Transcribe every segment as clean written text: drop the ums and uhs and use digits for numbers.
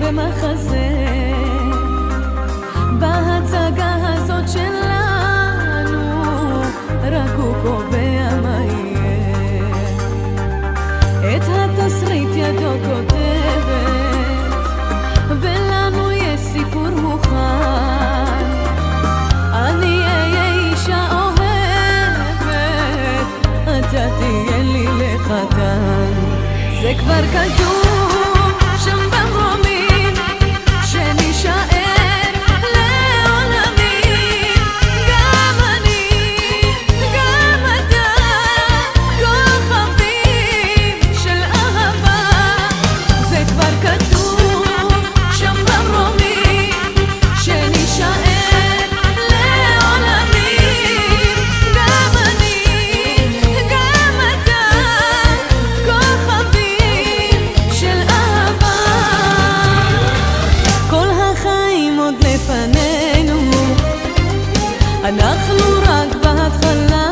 במחזה בהצגה הזאת שלנו, רק הוא קובע מה יהיה. את התסריט ידו כותבת, ולנו יש סיפור מוכן. אני אהיה אישה אוהבת, אתה תהיה לי לחתן. זה כבר כתוב שם במרומים, שנישאר לעולמים. גם אני, גם אתה, כוכבים של אהבה. זה כבר כתוב שם במרומים, שנישאר לעולמים. גם אני, גם אתה, כוכבים של אהבה. כל החיים עוד לפנינו, אנחנו רק בהתחלה.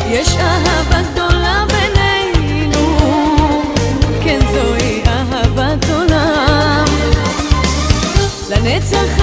יש אהבה גדולה בינינו, כן זוהי אהבת עולם. לנצח